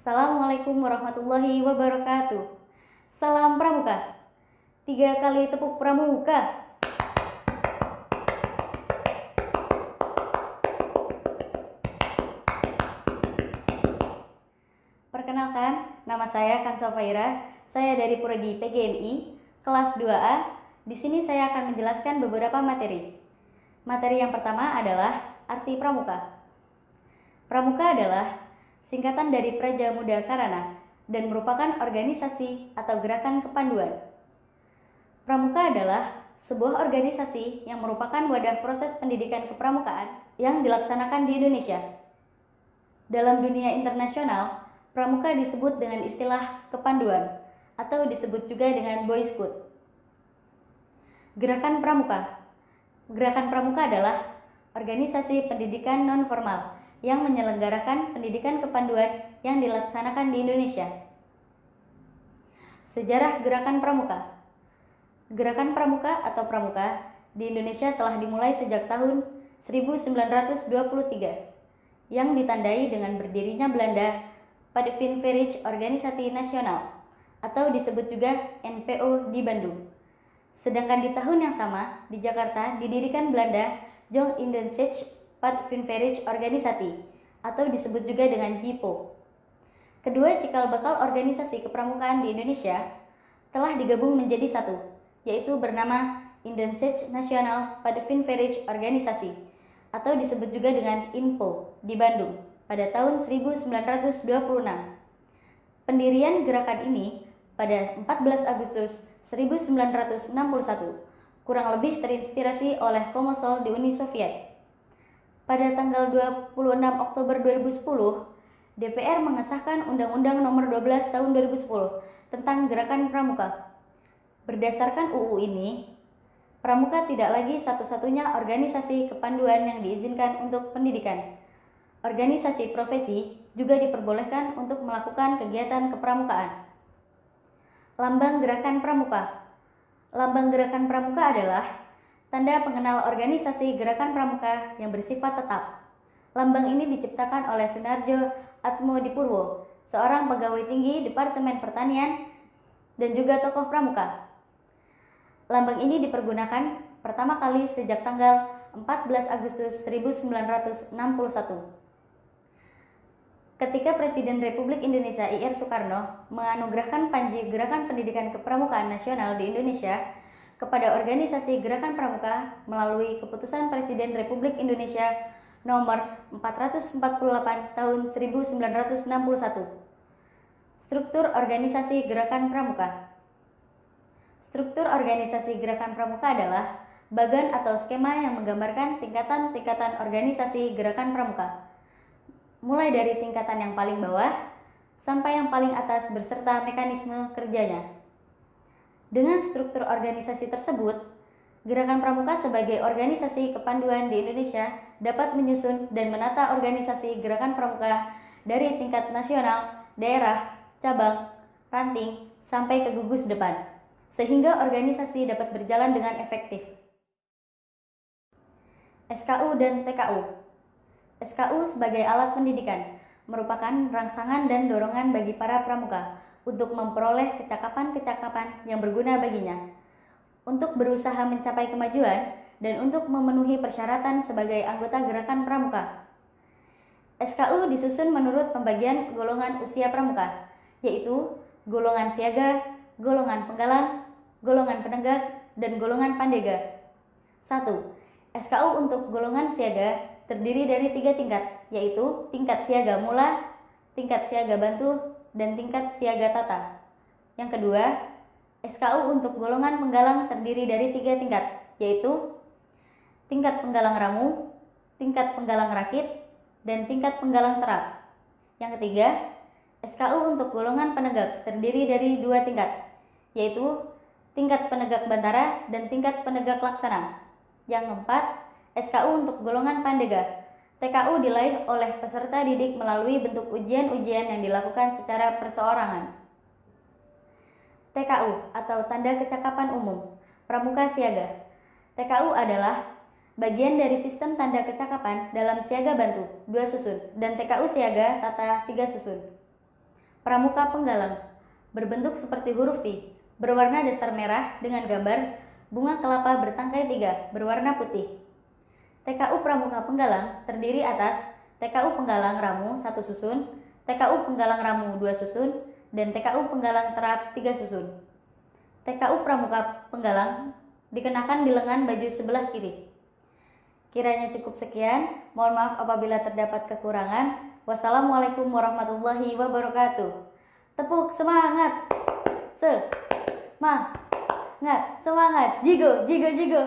Assalamualaikum warahmatullahi wabarakatuh. Salam Pramuka. 3 kali tepuk pramuka. Perkenalkan, nama saya Kansa Faira. Saya dari Prodi PGMI, kelas 2A. Di sini saya akan menjelaskan beberapa materi. Materi yang pertama adalah arti pramuka. Pramuka adalah singkatan dari Praja Muda Karana dan merupakan organisasi atau gerakan kepanduan. Pramuka adalah sebuah organisasi yang merupakan wadah proses pendidikan kepramukaan yang dilaksanakan di Indonesia. Dalam dunia internasional, pramuka disebut dengan istilah kepanduan atau disebut juga dengan Boy Scout. Gerakan Pramuka. Gerakan Pramuka adalah organisasi pendidikan non-formal yang menyelenggarakan pendidikan kepanduan yang dilaksanakan di Indonesia. Sejarah Gerakan Pramuka. Gerakan Pramuka atau Pramuka di Indonesia telah dimulai sejak tahun 1923 yang ditandai dengan berdirinya Belanda Padvinverige Organisatie Nasional atau disebut juga NPO di Bandung. Sedangkan di tahun yang sama di Jakarta didirikan Belanda Jong Indensche Padvinverige Organisatie atau disebut juga dengan JIPO. Kedua cikal bakal organisasi kepramukaan di Indonesia telah digabung menjadi satu, yaitu bernama Indensche Nasional Padvinverige Organisasi atau disebut juga dengan INPO di Bandung pada tahun 1926. Pendirian gerakan ini pada 14 Agustus 1961 kurang lebih terinspirasi oleh Komsomol di Uni Soviet. Pada tanggal 26 Oktober 2010, DPR mengesahkan Undang-Undang Nomor 12 Tahun 2010 tentang Gerakan Pramuka. Berdasarkan UU ini, Pramuka tidak lagi satu-satunya organisasi kepanduan yang diizinkan untuk pendidikan. Organisasi profesi juga diperbolehkan untuk melakukan kegiatan kepramukaan. Lambang Gerakan Pramuka. Lambang Gerakan Pramuka adalah tanda pengenal organisasi Gerakan Pramuka yang bersifat tetap. Lambang ini diciptakan oleh Sunarjo Atmodipurwo, seorang pegawai tinggi Departemen Pertanian dan juga tokoh pramuka. Lambang ini dipergunakan pertama kali sejak tanggal 14 Agustus 1961. Ketika Presiden Republik Indonesia I.R. Soekarno menganugerahkan Panji Gerakan Pendidikan Kepramukaan Nasional di Indonesia kepada organisasi Gerakan Pramuka melalui Keputusan Presiden Republik Indonesia Nomor 448 Tahun 1961. Struktur organisasi Gerakan Pramuka. Struktur organisasi Gerakan Pramuka adalah bagan atau skema yang menggambarkan tingkatan-tingkatan organisasi Gerakan Pramuka, mulai dari tingkatan yang paling bawah sampai yang paling atas beserta mekanisme kerjanya. Dengan struktur organisasi tersebut, Gerakan Pramuka sebagai organisasi kepanduan di Indonesia dapat menyusun dan menata organisasi Gerakan Pramuka dari tingkat nasional, daerah, cabang, ranting, sampai ke gugus depan, sehingga organisasi dapat berjalan dengan efektif. SKU dan TKU. SKU sebagai alat pendidikan merupakan rangsangan dan dorongan bagi para pramuka untuk memperoleh kecakapan-kecakapan yang berguna baginya, untuk berusaha mencapai kemajuan, dan untuk memenuhi persyaratan sebagai anggota Gerakan Pramuka. SKU disusun menurut pembagian golongan usia pramuka, yaitu golongan siaga, golongan penggalang, golongan penegak, dan golongan pandega. 1. SKU untuk golongan siaga terdiri dari 3 tingkat, yaitu tingkat siaga mula, tingkat siaga bantu, dan tingkat siaga tata. Yang kedua, SKU untuk golongan penggalang terdiri dari 3 tingkat, yaitu tingkat penggalang ramu, tingkat penggalang rakit, dan tingkat penggalang terap. Yang ketiga, SKU untuk golongan penegak terdiri dari 2 tingkat, yaitu tingkat penegak bantara dan tingkat penegak laksana. Yang keempat, SKU untuk golongan pandega. TKU diraih oleh peserta didik melalui bentuk ujian-ujian yang dilakukan secara perseorangan. TKU atau Tanda Kecakapan Umum Pramuka Siaga. TKU adalah bagian dari sistem tanda kecakapan dalam siaga bantu 2 susun dan TKU siaga tata 3 susun. Pramuka Penggalang berbentuk seperti huruf V, berwarna dasar merah dengan gambar bunga kelapa bertangkai 3 berwarna putih. TKU Pramuka Penggalang terdiri atas TKU Penggalang Ramu 1 susun, TKU Penggalang Ramu 2 susun, dan TKU Penggalang Terap 3 susun. TKU Pramuka Penggalang dikenakan di lengan baju sebelah kiri. Kiranya cukup sekian, mohon maaf apabila terdapat kekurangan. Wassalamualaikum warahmatullahi wabarakatuh. Tepuk semangat! Semangat! Semangat! Jigo, jigo, jigo!